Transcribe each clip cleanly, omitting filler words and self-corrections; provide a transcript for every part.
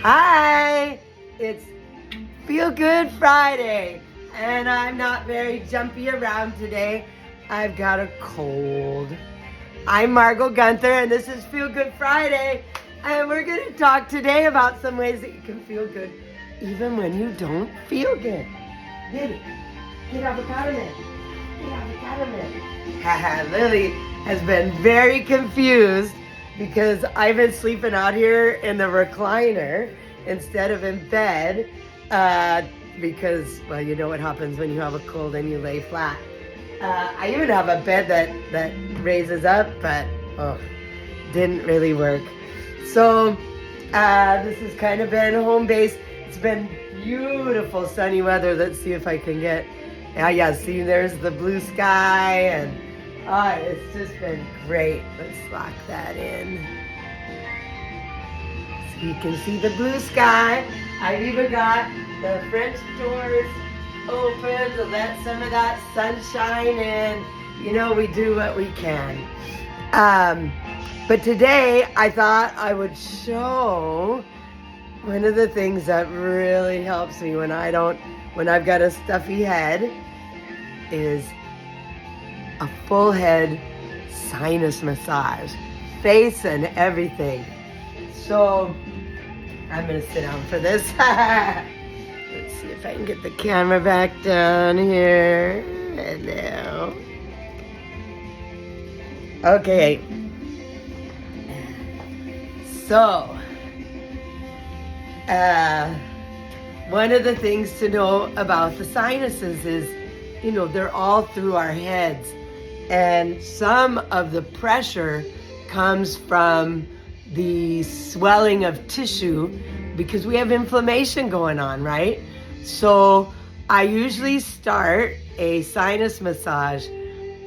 Hi, it's Feel Good Friday, and I'm not very jumpy around today. I've got a cold. I'm Margot Gunther, and this is Feel Good Friday, and we're going to talk today about some ways that you can feel good even when you don't feel good. Get avocado man. Get avocado man. Haha, Lily has been very confused because I've been sleeping out here in the recliner instead of in bed because, well, you know what happens when you have a cold and you lay flat. I even have a bed that raises up, but didn't really work. So this has kind of been home base. It's been beautiful sunny weather. Let's see if I can get, yeah, see there's the blue sky, and it's just been great. Let's lock that in. So you can see the blue sky. I've even got the French doors open to let some of that sunshine in. You know, we do what we can. But today I thought I would show one of the things that really helps me when I've got a stuffy head is a full head sinus massage, face and everything. So I'm gonna sit down for this. Let's see if I can get the camera back down here. Hello. Okay. So, one of the things to know about the sinuses is, you know, they're all through our heads. And some of the pressure comes from the swelling of tissue because we have inflammation going on, right? So I usually start a sinus massage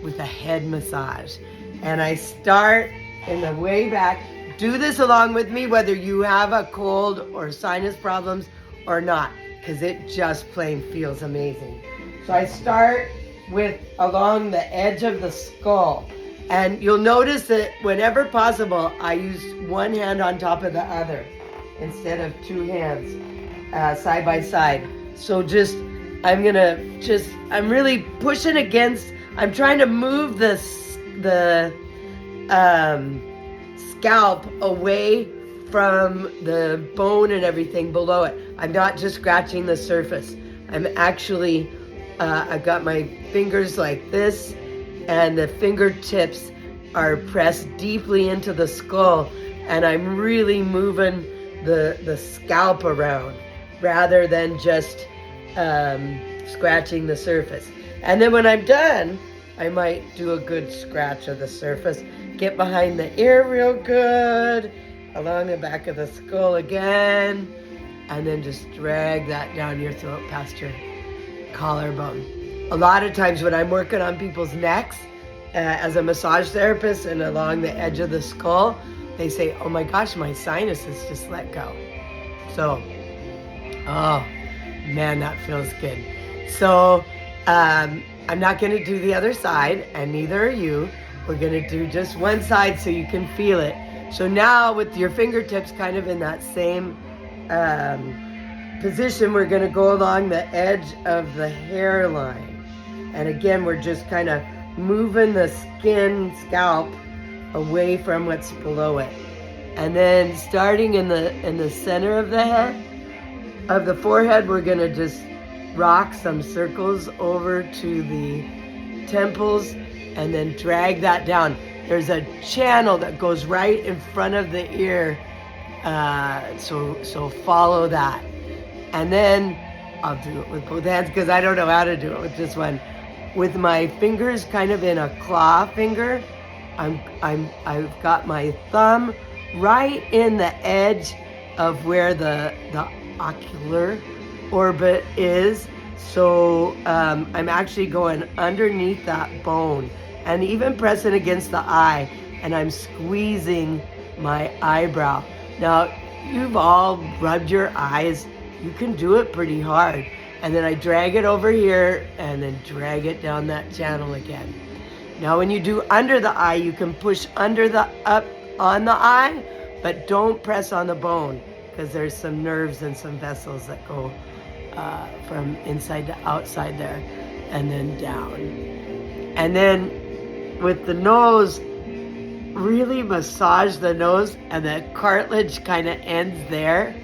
with a head massage. And I start in the way back. Do this along with me, whether you have a cold or sinus problems or not, because it just plain feels amazing. So I start with along the edge of the skull. And you'll notice that whenever possible, I use one hand on top of the other instead of two hands side by side. So I'm really pushing against, I'm trying to move the scalp away from the bone and everything below it. I'm not just scratching the surface. I'm actually, I've got my fingers like this, and the fingertips are pressed deeply into the skull, and I'm really moving the scalp around rather than just scratching the surface. And then when I'm done, I might do a good scratch of the surface, get behind the ear real good, along the back of the skull again, and then just drag that down your throat past your collarbone. A lot of times when I'm working on people's necks as a massage therapist and along the edge of the skull, they say, oh my gosh, my sinuses just let go. So, oh man, that feels good. So I'm not going to do the other side, and neither are you. We're going to do just one side so you can feel it. So now with your fingertips kind of in that same position, we're going to go along the edge of the hairline. And again, we're just kind of moving the scalp away from what's below it. And then starting in the center of the head, of the forehead, we're going to just rock some circles over to the temples and then drag that down. There's a channel that goes right in front of the ear, so follow that. And then I'll do it with both hands because I don't know how to do it with just one. With my fingers kind of in a claw finger, I've got my thumb right in the edge of where the ocular orbit is. So I'm actually going underneath that bone and even pressing against the eye, and I'm squeezing my eyebrow. Now, you've all rubbed your eyes. You can do it pretty hard. And then I drag it over here and then drag it down that channel again. Now when you do under the eye, you can push up on the eye, but don't press on the bone because there's some nerves and some vessels that go from inside to outside there, and then down. And then with the nose, really massage the nose, and the cartilage kind of ends there,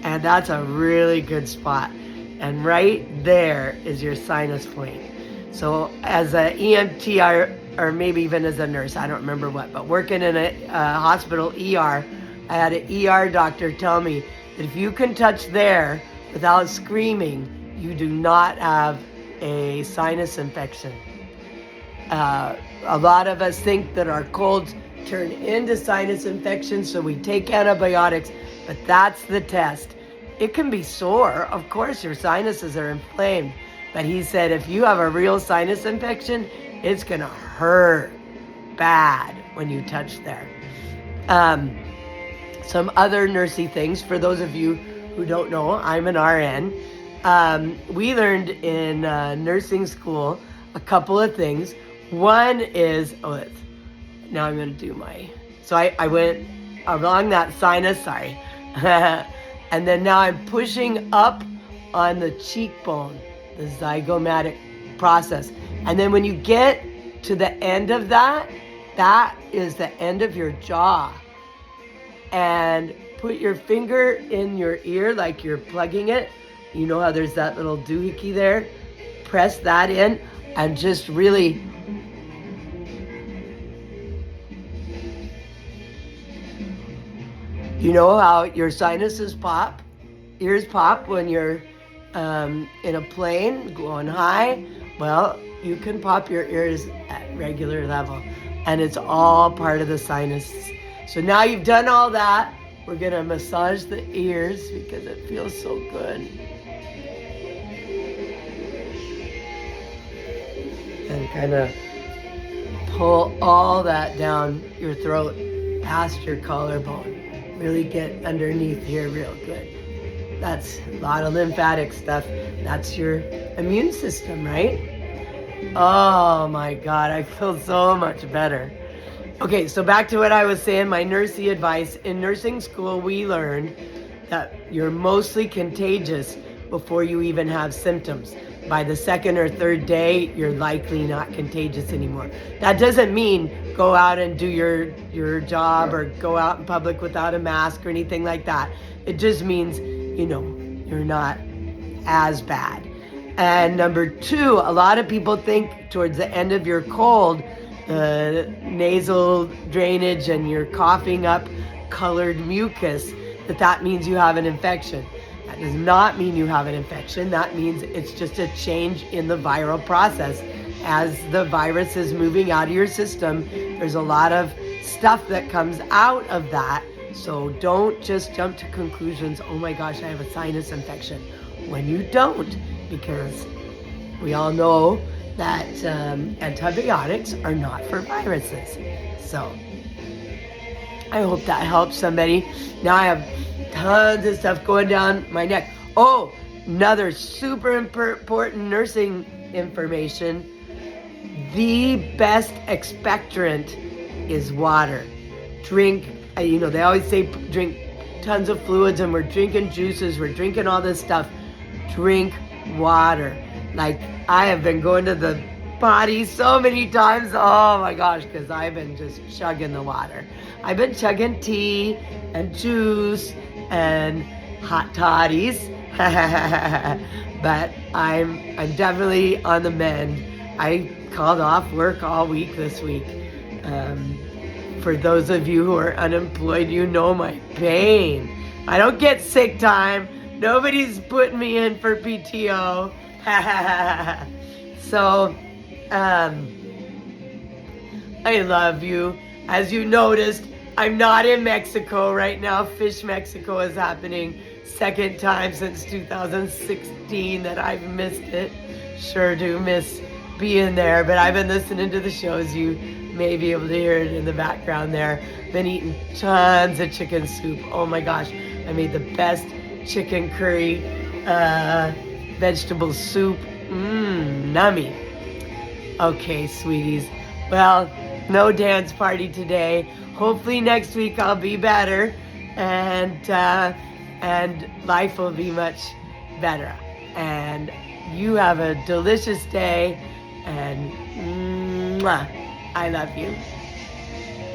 and that's a really good spot. And right there is your sinus point. So as an EMT, or maybe even as a nurse, I don't remember what, but working in a hospital ER, I had an ER doctor tell me that if you can touch there without screaming, you do not have a sinus infection. A lot of us think that our colds turn into sinus infections, so we take antibiotics, but that's the test. It can be sore. Of course, your sinuses are inflamed, but he said if you have a real sinus infection, it's gonna hurt bad when you touch there. Some other nursey things, for those of you who don't know, I'm an RN. We learned in nursing school a couple of things. One is, now I'm going to do so I went along that sinus, sorry. And then now I'm pushing up on the cheekbone, the zygomatic process. And then when you get to the end of that, that is the end of your jaw. And put your finger in your ear like you're plugging it. You know how there's that little doohickey there? Press that in and just really you know how your sinuses pop, ears pop when you're in a plane going high? Well, you can pop your ears at regular level, and it's all part of the sinus. So now you've done all that, we're gonna massage the ears because it feels so good. And kind of pull all that down your throat, past your collarbone. Really get underneath here real good. That's a lot of lymphatic stuff. That's your immune system, right? Oh my God, I feel so much better. Okay, so back to what I was saying, my nursey advice. In nursing school, we learned that you're mostly contagious before you even have symptoms. By the second or third day, you're likely not contagious anymore. That doesn't mean go out and do your job or go out in public without a mask or anything like that. It just means, you're not as bad. And number two, a lot of people think towards the end of your cold, the nasal drainage and you're coughing up colored mucus, that means you have an infection. That does not mean you have an infection. That means it's just a change in the viral process. As the virus is moving out of your system, there's a lot of stuff that comes out of that. So don't just jump to conclusions, oh my gosh, I have a sinus infection, when you don't, because we all know that antibiotics are not for viruses. So I hope that helps somebody. Now I have tons of stuff going down my neck. Oh, another super important nursing information. The best expectorant is water. Drink, they always say drink tons of fluids, and we're drinking juices, we're drinking all this stuff. Drink water. Like, I have been going to the potty so many times, oh my gosh, because I've been just chugging the water. I've been chugging tea and juice and hot toddies, but I'm definitely on the mend. I called off work all week this week. For those of you who are unemployed, you know my pain. I don't get sick time. Nobody's putting me in for PTO. So, I love you. As you noticed, I'm not in Mexico right now. Fish Mexico is happening. Second time since 2016 that I've missed it. Sure do miss being there, but I've been listening to the shows. You may be able to hear it in the background there. Been eating tons of chicken soup. Oh my gosh, I made the best chicken curry vegetable soup. Nummy. Okay, sweeties. Well, no dance party today. Hopefully next week I'll be better. And and life will be much better. And you have a delicious day, and mwah, I love you.